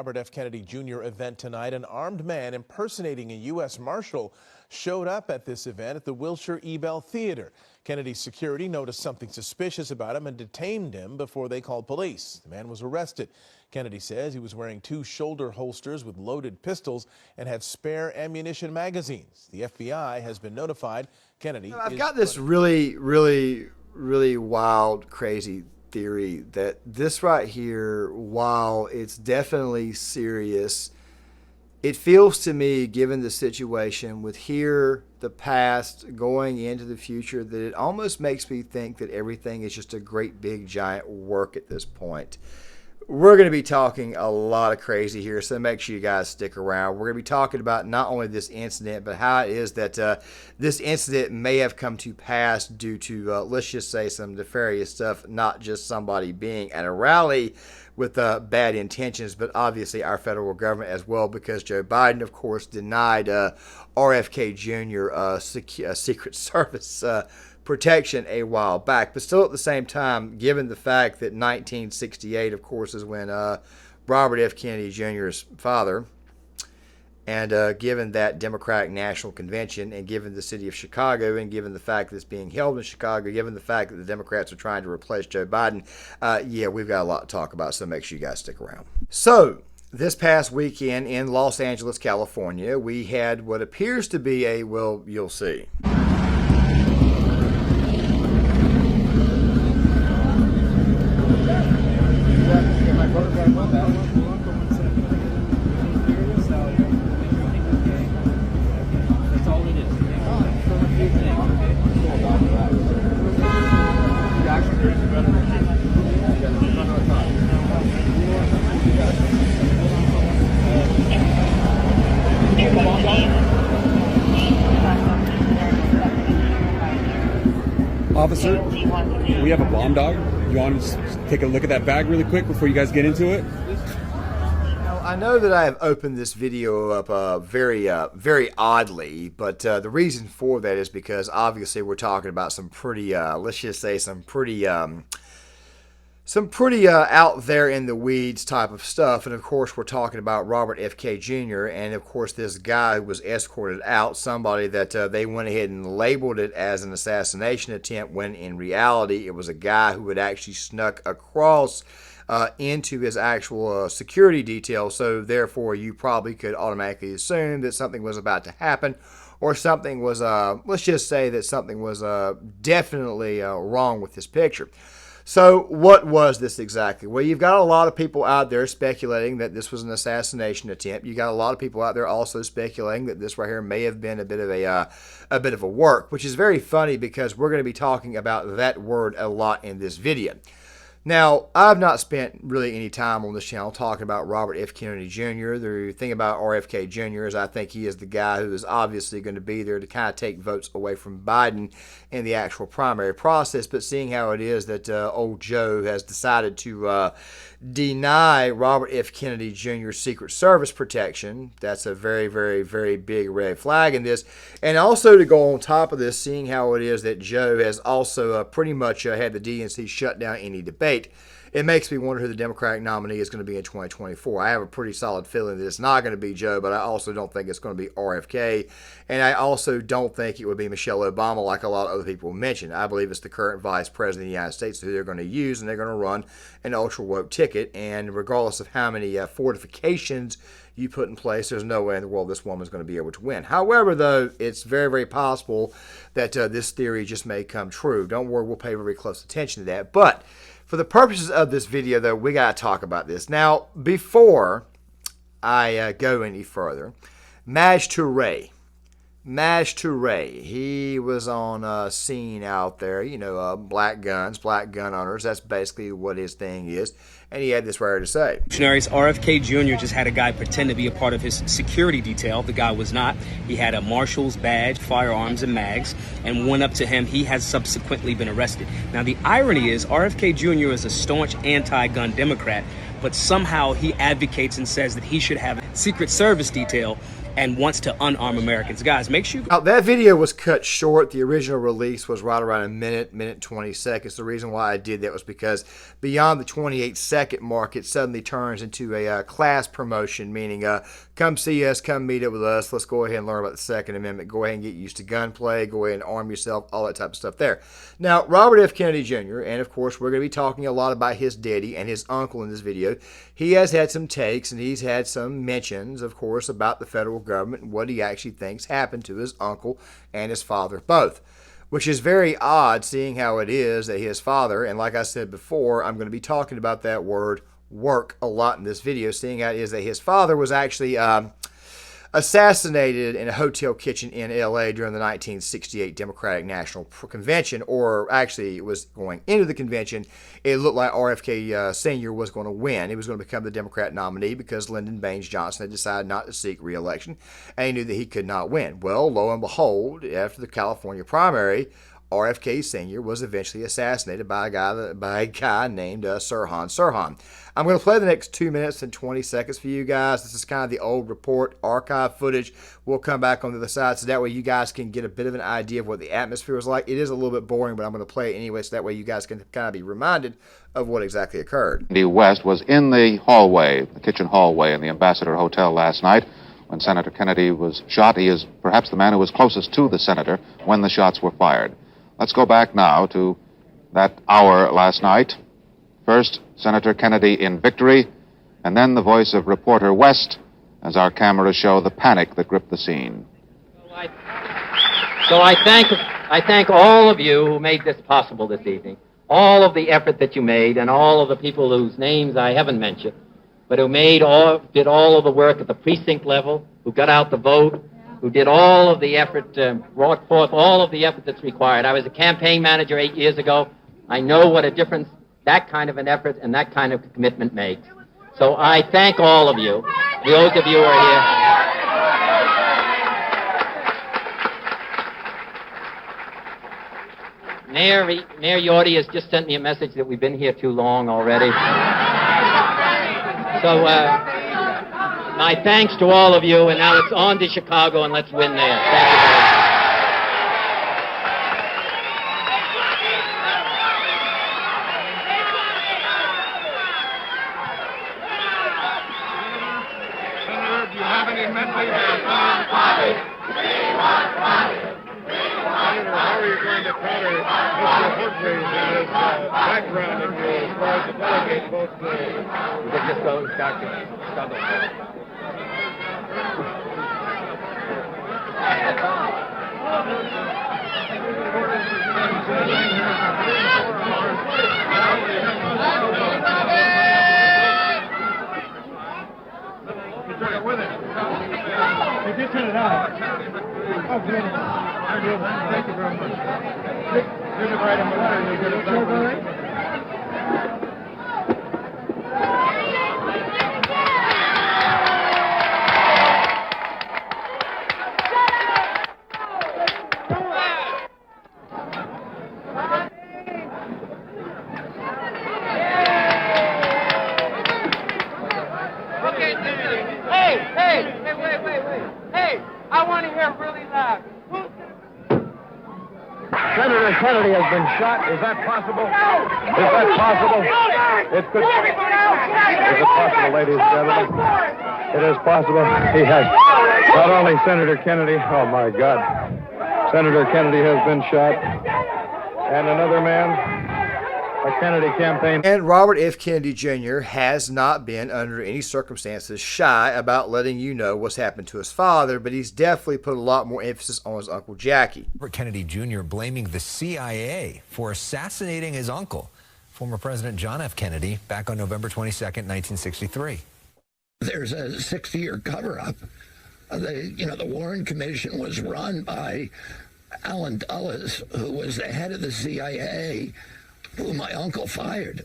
Robert F. Kennedy Jr. event tonight. An armed man impersonating a U.S. Marshal showed up at this event at the Wilshire Ebell Theater. Kennedy's security noticed something suspicious about him and detained him before they called police. The man was arrested. Kennedy says he was wearing 2 shoulder holsters with loaded pistols and had spare ammunition magazines. The FBI has been notified. I've got this really wild, crazy theory that this right here, while it's definitely serious, it feels to me, given the situation with here, the past, going into the future, that it almost makes me think that everything is just a great big giant work at this point. We're going to be talking a lot of crazy here, so make sure you guys stick around. We're going to be talking about not only this incident, but how it is that this incident may have come to pass due to, let's just say, some nefarious stuff, not just somebody being at a rally with bad intentions, but obviously our federal government as well, because Joe Biden, of course, denied RFK Jr. Secret Service protection a while back. But still at the same time, given the fact that 1968, of course, is when Robert F. Kennedy Jr.'s father, and given that Democratic National Convention, and given the city of Chicago, and given the fact that it's being held in Chicago, given the fact that the Democrats are trying to replace Joe Biden, yeah, we've got a lot to talk about, so make sure you guys stick around. So, this past weekend in Los Angeles, California, we had what appears to be a, well, you'll see. Officer, we have a bomb dog. You want to take a look at that bag really quick before you guys get into it? I know that I have opened this video up very oddly, but the reason for that is because obviously we're talking about some pretty, let's just say some pretty out there in the weeds type of stuff. And of course, we're talking about Robert FK Jr. And of course, this guy who was escorted out, somebody that they went ahead and labeled it as an assassination attempt, when in reality, it was a guy who had actually snuck across into his actual security detail. So therefore, you probably could automatically assume that something was about to happen, or something was, let's just say that something was definitely wrong with this picture. So what was this exactly? Well, you've got a lot of people out there speculating that this was an assassination attempt. You got a lot of people out there also speculating that this right here may have been a bit of a work, which is very funny because we're going to be talking about that word a lot in this video. Now, I've not spent really any time on this channel talking about Robert F. Kennedy Jr. The thing about RFK Jr. is I think he is the guy who is obviously going to be there to kind of take votes away from Biden in the actual primary process. But seeing how it is that old Joe has decided to deny Robert F. Kennedy Jr. Secret Service protection, that's a very big red flag in this. And also to go on top of this, seeing how it is that Joe has also pretty much had the DNC shut down any debate, it makes me wonder who the Democratic nominee is going to be in 2024. I have a pretty solid feeling that it's not going to be Joe, but I also don't think it's going to be RFK. And I also don't think it would be Michelle Obama like a lot of other people mentioned. I believe it's the current Vice President of the United States who they're going to use, and they're going to run an ultra-woke ticket. And regardless of how many fortifications you put in place, there's no way in the world this woman's going to be able to win. However, though, it's very possible that this theory just may come true. Don't worry, we'll pay very close attention to that. But for the purposes of this video, though, we got to talk about this. Now, before I go any further, Maj Toure, he was on scene out there, you know, black gun owners. That's basically what his thing is. And he had this right to say. RFK Jr. just had a guy pretend to be a part of his security detail. The guy was not. He had a marshal's badge, firearms, and mags, and went up to him. He has subsequently been arrested. Now, the irony is RFK Jr. is a staunch anti-gun Democrat, but somehow he advocates and says that he should have a Secret Service detail and wants to unarm Americans. Guys, make sure Now, that video was cut short. The original release was right around a minute 20 seconds. The reason why I did that was because beyond the 28-second mark, it suddenly turns into a class promotion, meaning come see us, come meet up with us. Let's go ahead and learn about the Second Amendment. Go ahead and get used to gunplay. Go ahead and arm yourself, all that type of stuff there. Now, Robert F. Kennedy Jr., and of course, we're going to be talking a lot about his daddy and his uncle in this video. He has had some takes and he's had some mentions, of course, about the federal government and what he actually thinks happened to his uncle and his father both, which is very odd seeing how it is that his father, and like I said before, I'm going to be talking about that word work a lot in this video, seeing how it is that his father was actually assassinated in a hotel kitchen in LA during the 1968 Democratic National Convention, or actually it was going into the convention. It looked like RFK Sr. was going to win. He was going to become the Democrat nominee because Lyndon Baines Johnson had decided not to seek re-election, and he knew that he could not win. Well, lo and behold, after the California primary, RFK Sr. was eventually assassinated by a guy named Sirhan Sirhan. I'm going to play the next 2 minutes and 20 seconds for you guys. This is kind of the old report archive footage. We'll come back on the other side so that way you guys can get a bit of an idea of what the atmosphere was like. It is a little bit boring, but I'm going to play it anyway so that way you guys can kind of be reminded of what exactly occurred. Andy West was in the hallway, the kitchen hallway in the Ambassador Hotel last night when Senator Kennedy was shot. He is perhaps the man who was closest to the senator when the shots were fired. Let's go back now to that hour last night. First, Senator Kennedy in victory, and then the voice of reporter West as our cameras show the panic that gripped the scene. So I thank all of you who made this possible this evening, all of the effort that you made, and all of the people whose names I haven't mentioned, but who did all of the work at the precinct level, who got out the vote, who did all of the effort, brought forth all of the effort that's required. I was a campaign manager 8 years ago. I know what a difference that kind of an effort and that kind of commitment makes. So I thank all of you, those of you who are here. Mayor Yorty has just sent me a message that we've been here too long already. So my thanks to all of you, and now it's on to Chicago, and let's win there. Thank you very much. Senator, do you have any message? Senator, how are you going to counter Mr. Hortley's background in you as far as the delegate votes? Just go, Dr. Struggle. With it. If you turn it out. Oh, good. Thank you very much. You can write him a letter and you'll get it back. Senator Kennedy has been shot. Is that possible? Is that possible? It could. Is it possible, ladies and gentlemen? It is possible. He has not only Senator Kennedy. Oh my God! Senator Kennedy has been shot, and another man. A Kennedy campaign. And Robert F. Kennedy Jr. has not been, under any circumstances, shy about letting you know what's happened to his father, but he's definitely put a lot more emphasis on his Uncle Jackie. Robert Kennedy Jr. blaming the CIA for assassinating his uncle, former President John F. Kennedy, back on November 22nd, 1963. There's a 60-year cover-up. The Warren Commission was run by Allen Dulles, who was the head of the CIA, who my uncle fired.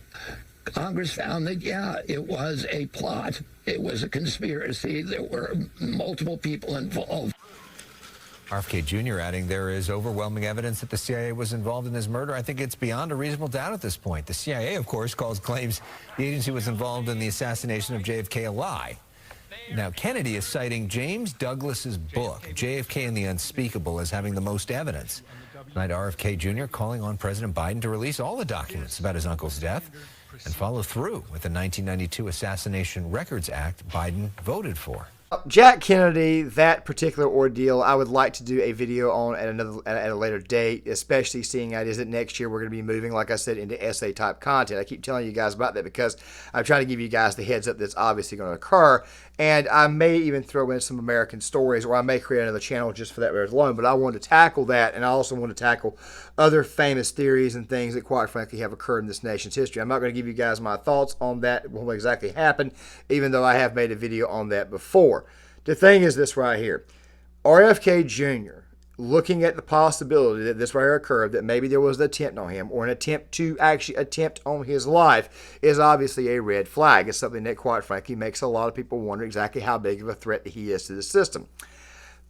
Congress found that, yeah, it was a plot. It was a conspiracy. There were multiple people involved. RFK Jr. adding there is overwhelming evidence that the CIA was involved in his murder. I think it's beyond a reasonable doubt at this point. The CIA, of course, calls claims the agency was involved in the assassination of JFK a lie. Now, Kennedy is citing James Douglas's book, JFK and the Unspeakable, as having the most evidence. Tonight, RFK Jr. calling on President Biden to release all the documents about his uncle's death and follow through with the 1992 Assassination Records Act Biden voted for. Jack Kennedy, that particular ordeal, I would like to do a video on at a later date, especially seeing as that next year we're going to be moving, like I said, into essay type content. I keep telling you guys about that because I'm trying to give you guys the heads up that's obviously going to occur. And I may even throw in some American stories, or I may create another channel just for that alone. But I want to tackle that, and I also want to tackle other famous theories and things that, quite frankly, have occurred in this nation's history. I'm not going to give you guys my thoughts on that, what exactly happened, even though I have made a video on that before. The thing is this right here. RFK Jr., looking at the possibility that this right here occurred, that maybe there was an attempt on him, or an attempt to actually attempt on his life, is obviously a red flag. It's something that, quite frankly, makes a lot of people wonder exactly how big of a threat he is to the system.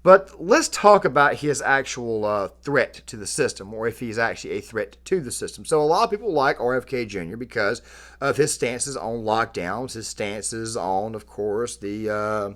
But let's talk about his actual threat to the system, or if he's actually a threat to the system. So a lot of people like RFK Jr. because of his stances on lockdowns, his stances on, of course, the...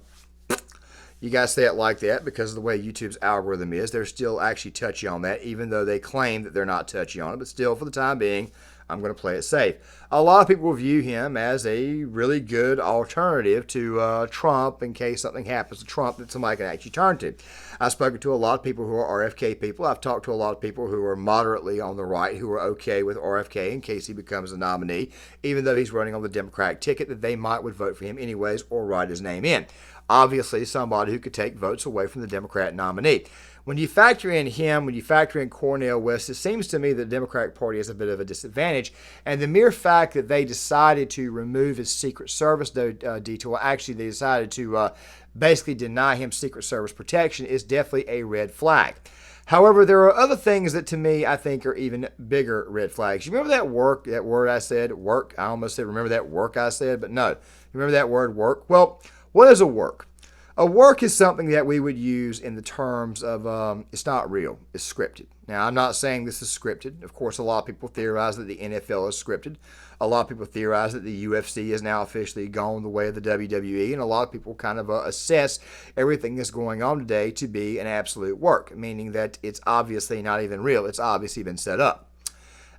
You guys say it like that because of the way YouTube's algorithm is. They're still actually touchy on that, even though they claim that they're not touchy on it. But still, for the time being, I'm going to play it safe. A lot of people view him as a really good alternative to Trump in case something happens to Trump that somebody can actually turn to. I've spoken to a lot of people who are RFK people. I've talked to a lot of people who are moderately on the right who are okay with RFK in case he becomes a nominee, even though he's running on the Democratic ticket, that they might would vote for him anyways or write his name in. Obviously, somebody who could take votes away from the Democrat nominee. When you factor in him, when you factor in Cornel West, it seems to me that the Democratic Party has a bit of a disadvantage. And the mere fact that they decided to remove his Secret Service detail, actually they decided to basically deny him Secret Service protection, is definitely a red flag. However, there are other things that to me I think are even bigger red flags. You remember that word I said, work? I almost said remember that work I said, but no. You remember that word work? Well, what is a work? A work is something that we would use in the terms of it's not real, it's scripted. Now, I'm not saying this is scripted. Of course, a lot of people theorize that the NFL is scripted. A lot of people theorize that the UFC is now officially gone the way of the WWE. And a lot of people kind of assess everything that's going on today to be an absolute work, meaning that it's obviously not even real. It's obviously been set up.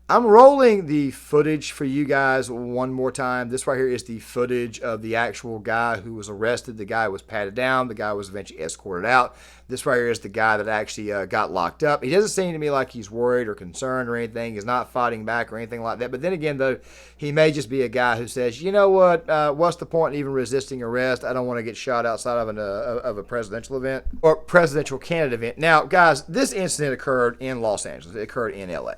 I'm rolling the footage for you guys one more time. This right here is the footage of the actual guy who was arrested. The guy was patted down. The guy was eventually escorted out. This right here is the guy that actually got locked up. He doesn't seem to me like he's worried or concerned or anything. He's not fighting back or anything like that. But then again, though, he may just be a guy who says, you know what, what's the point in even resisting arrest? I don't want to get shot outside of a presidential event or presidential candidate event. Now, guys, this incident occurred in Los Angeles. It occurred in L.A.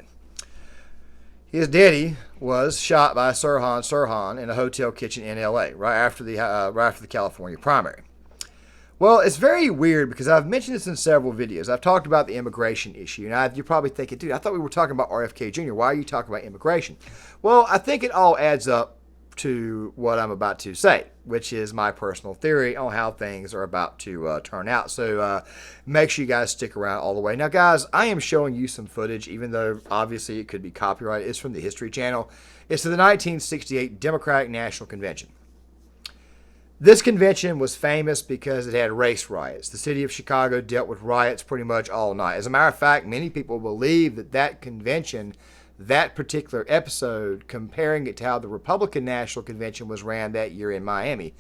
His daddy was shot by Sirhan in a hotel kitchen in L.A. right after the California primary. Well, it's very weird because I've mentioned this in several videos. I've talked about the immigration issue, and you're probably thinking, dude, I thought we were talking about RFK Jr. Why are you talking about immigration? Well, I think it all adds up to what I'm about to say, which is my personal theory on how things are about to turn out. So make sure you guys stick around all the way. Now, guys, I am showing you some footage, even though obviously it could be copyrighted. It's from the History Channel. It's to the 1968 Democratic National Convention. This convention was famous because it had race riots. The city of Chicago dealt with riots pretty much all night. As a matter of fact, many people believe that that convention, that particular episode, comparing it to how the Republican National Convention was ran that year in Miami,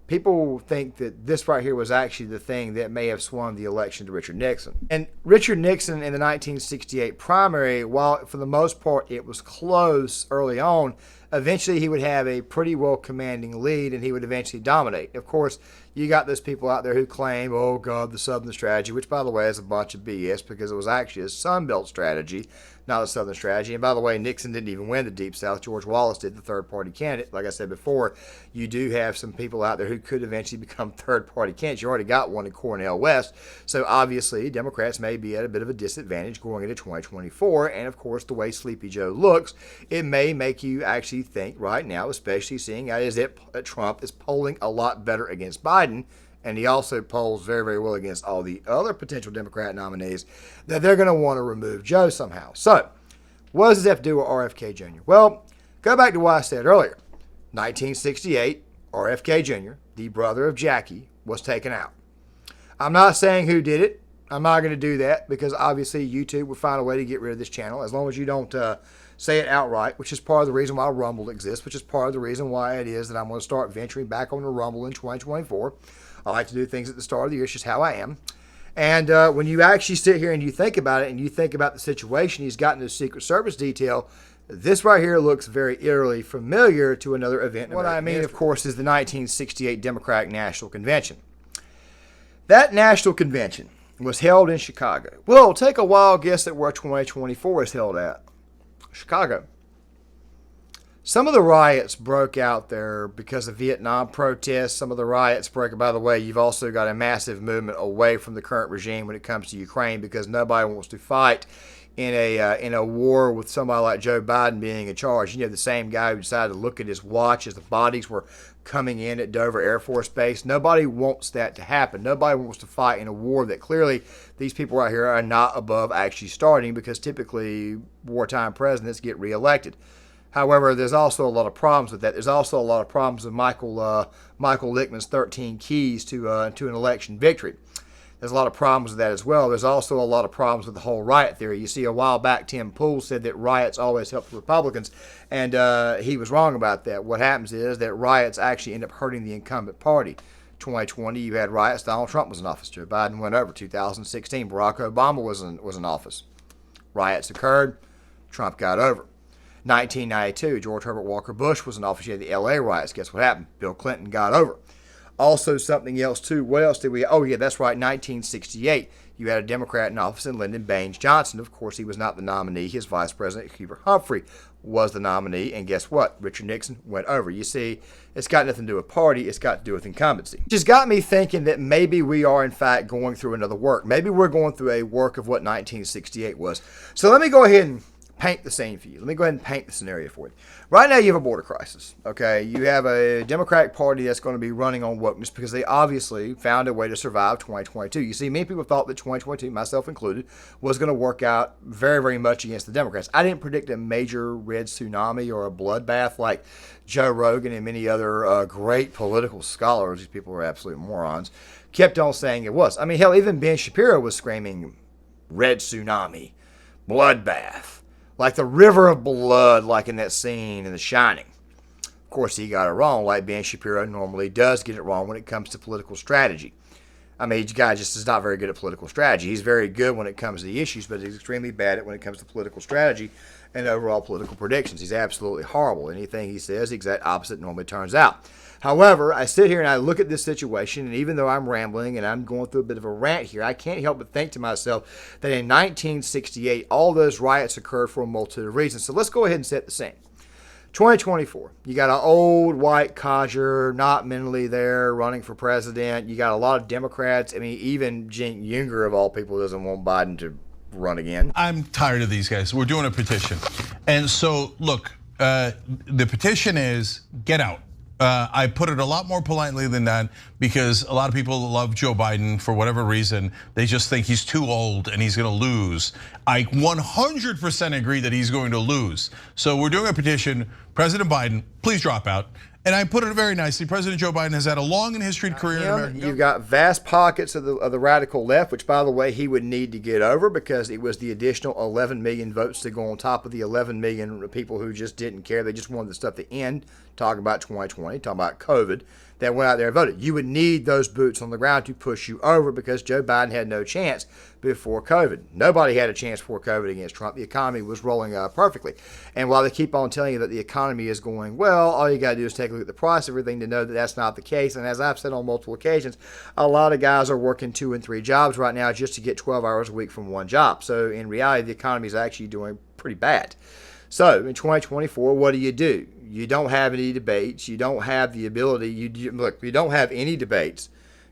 people think that this right here was actually the thing that may have swung the election to Richard Nixon. And Richard Nixon in the 1968 primary, while for the most part it was close early on, eventually he would have a pretty well commanding lead and he would eventually dominate. Of course, you got those people out there who claim, oh God, the Southern strategy, which by the way is a bunch of BS because it was actually a Sun Belt strategy, not a Southern strategy. And by the way, Nixon didn't even win the Deep South. George Wallace did, the third-party candidate. Like I said before, you do have some people out there who could eventually become third-party candidates. You already got one in Cornel West. So obviously, Democrats may be at a bit of a disadvantage going into 2024. And of course, the way Sleepy Joe looks, it may make you actually think right now, especially seeing as that Trump is polling a lot better against Biden, and he also polls very, very well against all the other potential Democrat nominees, that they're going to want to remove Joe somehow. So, what does this have to do with RFK Jr.? Well, go back to what I said earlier. 1968, RFK Jr., the brother of Jackie, was taken out. I'm not saying who did it. I'm not going to do that because obviously YouTube will find a way to get rid of this channel as long as you don't say it outright, which is part of the reason why Rumble exists, which is part of the reason why it is that I'm going to start venturing back on the Rumble in 2024. I like to do things at the start of the year. It's just how I am. And when you actually sit here and you think about it and you think about the situation he's gotten his Secret Service detail, this right here looks very eerily familiar to another event. What I mean, of course, is the 1968 Democratic National Convention. That National Convention was held in Chicago. Well, take a wild guess at where 2024 is held at. Chicago. Some of the riots broke out there because of Vietnam protests. Some of the riots broke, by the way, you've also got a massive movement away from the current regime when it comes to Ukraine because nobody wants to fight in a war with somebody like Joe Biden being in charge. You know, the same guy who decided to look at his watch as the bodies were coming in at Dover Air Force Base. Nobody wants that to happen. Nobody wants to fight in a war that clearly these people right here are not above actually starting because typically wartime presidents get reelected. However, there's also a lot of problems with that. There's also a lot of problems with Michael Lichtman's 13 keys to an election victory. There's a lot of problems with that as well. There's also a lot of problems with the whole riot theory. You see, a while back, Tim Pool said that riots always help the Republicans, and he was wrong about that. What happens is that riots actually end up hurting the incumbent party. 2020, you had riots. Donald Trump was in office. Joe Biden went over. 2016, Barack Obama was in office. Riots occurred. Trump got over. 1992, George Herbert Walker Bush was in office. You had the LA riots. Guess what happened? Bill Clinton got over. Also, something else, too. What else did we... Oh, yeah, that's right. 1968, you had a Democrat in office in Lyndon Baines Johnson. Of course, he was not the nominee. His vice president, Hubert Humphrey, was the nominee. And guess what? Richard Nixon went over. You see, it's got nothing to do with party. It's got to do with incumbency. It just got me thinking that maybe we are, in fact, going through another work. Maybe we're going through a work of what 1968 was. So let me go ahead and paint the scene for you. Let me go ahead and paint the scenario for you. Right now, you have a border crisis, okay? You have a Democratic Party that's going to be running on wokeness because they obviously found a way to survive 2022. You see, many people thought that 2022, myself included, was going to work out very, very much against the Democrats. I didn't predict a major red tsunami or a bloodbath like Joe Rogan and many other great political scholars. These people are absolute morons. Kept on saying it was. I mean, hell, even Ben Shapiro was screaming red tsunami, bloodbath. Like the river of blood, like in that scene in The Shining. Of course, he got it wrong, like Ben Shapiro normally does get it wrong when it comes to political strategy. I mean, the guy just is not very good at political strategy. He's very good when it comes to the issues, but he's extremely bad at when it comes to political strategy and overall political predictions. He's absolutely horrible. Anything he says, the exact opposite normally turns out. However, I sit here and I look at this situation, and even though I'm rambling and I'm going through a bit of a rant here, I can't help but think to myself that in 1968, all those riots occurred for a multitude of reasons. So let's go ahead and set the scene. 2024, you got an old white codger, not mentally there, running for president. You got a lot of Democrats. I mean, even Cenk Uygur, of all people, doesn't want Biden to run again. I'm tired of these guys. We're doing a petition. And so, look, the petition is get out. I put it a lot more politely than that because a lot of people love Joe Biden for whatever reason. They just think he's too old and he's going to lose. I 100% agree that he's going to lose. So we're doing a petition. President Biden, please drop out. And I put it very nicely. President Joe Biden has had a long and historied career in America. You've got vast pockets of the radical left, which, by the way, he would need to get over because it was the additional 11 million votes to go on top of the 11 million people who just didn't care. They just wanted the stuff to end. Talking about 2020, talking about COVID, that went out there and voted. You would need those boots on the ground to push you over because Joe Biden had no chance before COVID. Nobody had a chance before COVID against Trump. The economy was rolling perfectly. And while they keep on telling you that the economy is going well, all you got to do is take a look at the price of everything to know that that's not the case. And as I've said on multiple occasions, a lot of guys are working 2 and 3 jobs right now just to get 12 hours a week from one job. So in reality, the economy is actually doing pretty bad. So in 2024, what do? You don't have any debates. You don't have the ability. You don't have any debates.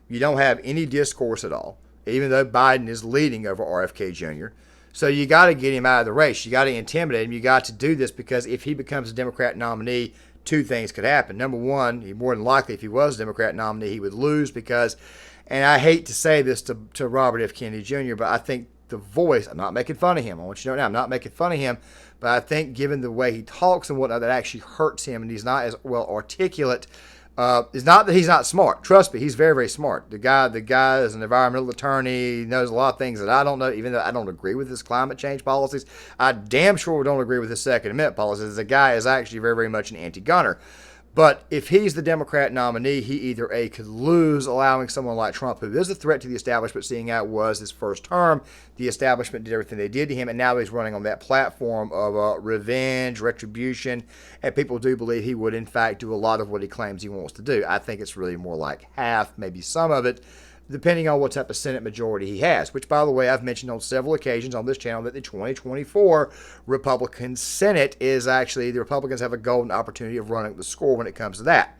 You don't have any discourse at all, even though Biden is leading over RFK Jr. So you got to get him out of the race. You got to intimidate him. You got to do this because if he becomes a Democrat nominee, 2 things could happen. Number one, more than likely, if he was a Democrat nominee, he would lose because, and I hate to say this to Robert F. Kennedy Jr., but I think the voice, I'm not making fun of him. I want you to know now, I'm not making fun of him, but I think given the way he talks and whatnot, that actually hurts him, and he's not as well articulate It's not that he's not smart. Trust me, he's very, very smart. The guy is an environmental attorney. He knows a lot of things that I don't know, even though I don't agree with his climate change policies. I damn sure don't agree with his Second Amendment policies. The guy is actually very, very much an anti-gunner. But if he's the Democrat nominee, he either A, could lose, allowing someone like Trump, who is a threat to the establishment, seeing how it was his first term, the establishment did everything they did to him, and now he's running on that platform of revenge, retribution, and people do believe he would, in fact, do a lot of what he claims he wants to do. I think it's really more like half, maybe some of it, depending on what type of Senate majority he has, which, by the way, I've mentioned on several occasions on this channel that the 2024 Republican Senate is actually, the Republicans have a golden opportunity of running the score when it comes to that.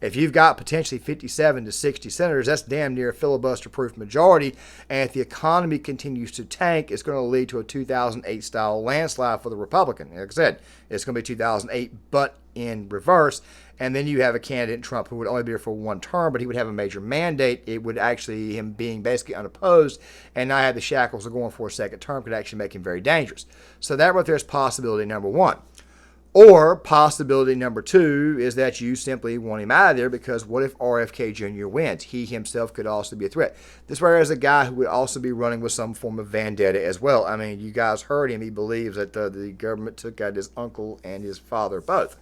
If you've got potentially 57 to 60 senators, that's damn near a filibuster-proof majority, and if the economy continues to tank, it's going to lead to a 2008-style landslide for the Republican. Like I said, it's going to be 2008, but in reverse. And then you have a candidate in Trump who would only be here for one term, but he would have a major mandate. It would actually, him being basically unopposed and not have the shackles of going for a second term, could actually make him very dangerous. So that right there is possibility number one. Or possibility number two is that you simply want him out of there, because what if RFK Jr. wins? He himself could also be a threat. This right here is a guy who would also be running with some form of vendetta as well. I mean, you guys heard him. He believes that the government took out his uncle and his father both.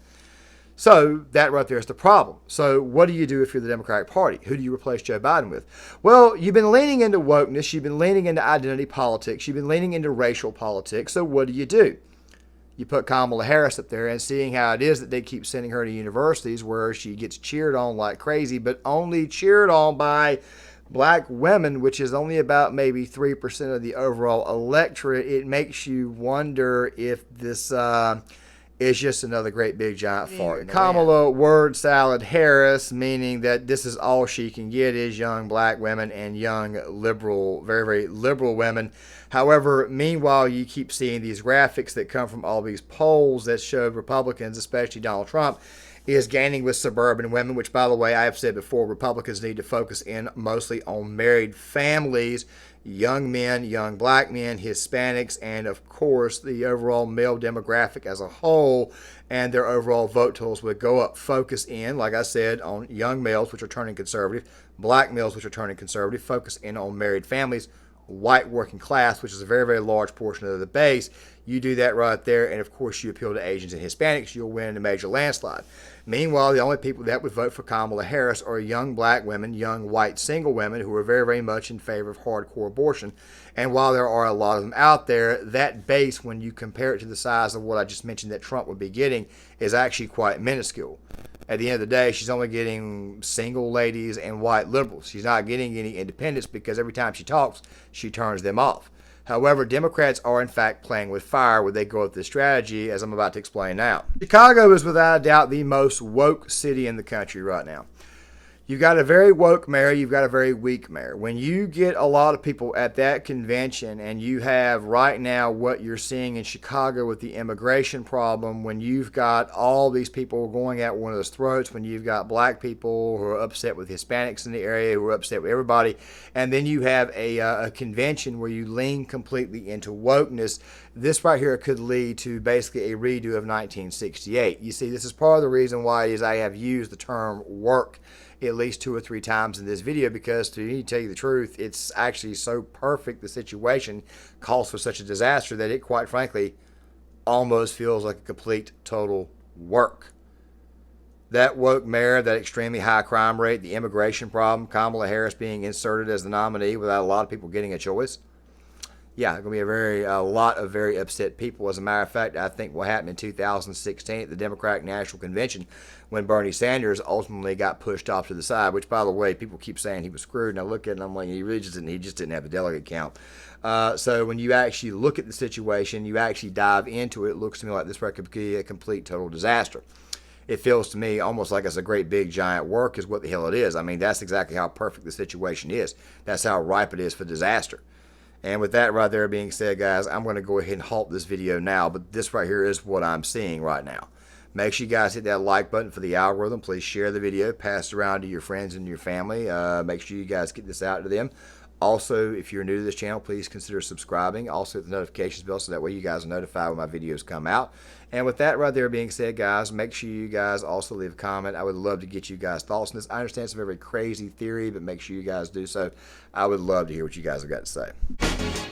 So that right there is the problem. So what do you do if you're the Democratic Party? Who do you replace Joe Biden with? Well, you've been leaning into wokeness. You've been leaning into identity politics. You've been leaning into racial politics. So what do? You put Kamala Harris up there, and seeing how it is that they keep sending her to universities where she gets cheered on like crazy, but only cheered on by black women, which is only about maybe 3% of the overall electorate, it makes you wonder if this is just another great big giant fart. Kamala word salad Harris, meaning that this is all she can get, is young black women and young liberal, very, very liberal women. However, meanwhile, you keep seeing these graphics that come from all these polls that show Republicans, especially Donald Trump, is gaining with suburban women, which, by the way, I have said before, Republicans need to focus in mostly on married families, young men, young black men, Hispanics, and of course the overall male demographic as a whole, and their overall vote totals would go up. Focus in, like I said, on young males, which are turning conservative, black males, which are turning conservative. Focus in on married families, white working class, which is a very, very large portion of the base. You do that right there, and of course you appeal to Asians and Hispanics, you'll win in a major landslide. Meanwhile, the only people that would vote for Kamala Harris are young black women, young white single women who are very, very much in favor of hardcore abortion. And while there are a lot of them out there, that base, when you compare it to the size of what I just mentioned that Trump would be getting, is actually quite minuscule. At the end of the day, she's only getting single ladies and white liberals. She's not getting any independents, because every time she talks, she turns them off. However, Democrats are in fact playing with fire when they go with this strategy, as I'm about to explain now. Chicago is without a doubt the most woke city in the country right now. You've got a very woke mayor, you've got a very weak mayor. When you get a lot of people at that convention, and you have right now what you're seeing in Chicago with the immigration problem, when you've got all these people going at one another's throats, when you've got black people who are upset with Hispanics in the area, who are upset with everybody, and then you have a convention where you lean completely into wokeness, this right here could lead to basically a redo of 1968. You see, this is part of the reason why it is I have used the term work at least 2 or 3 times in this video, because to tell you the truth, it's actually so perfect, the situation calls for such a disaster, that it quite frankly almost feels like a complete total work. That woke mayor, that extremely high crime rate, the immigration problem, Kamala Harris being inserted as the nominee without a lot of people getting a choice. Yeah, going to be a lot of very upset people. As a matter of fact, I think what happened in 2016 at the Democratic National Convention, when Bernie Sanders ultimately got pushed off to the side, which, by the way, people keep saying he was screwed, and I look at it and I'm like, he just didn't have the delegate count. So when you actually look at the situation, you actually dive into it, it looks to me like this could be a complete total disaster. It feels to me almost like it's a great big giant work is what the hell it is. I mean, that's exactly how perfect the situation is. That's how ripe it is for disaster. And with that right there being said, guys, I'm going to go ahead and halt this video now, but this right here is what I'm seeing right now. Make sure you guys hit that like button for the algorithm. Please share the video, pass it around to your friends and your family. Make sure you guys get this out to them. Also, if you're new to this channel, please consider subscribing. Also, hit the notifications bell so that way you guys are notified when my videos come out. And with that right there being said, guys, make sure you guys also leave a comment. I would love to get you guys' thoughts on this. I understand it's a very crazy theory, but make sure you guys do so. I would love to hear what you guys have got to say.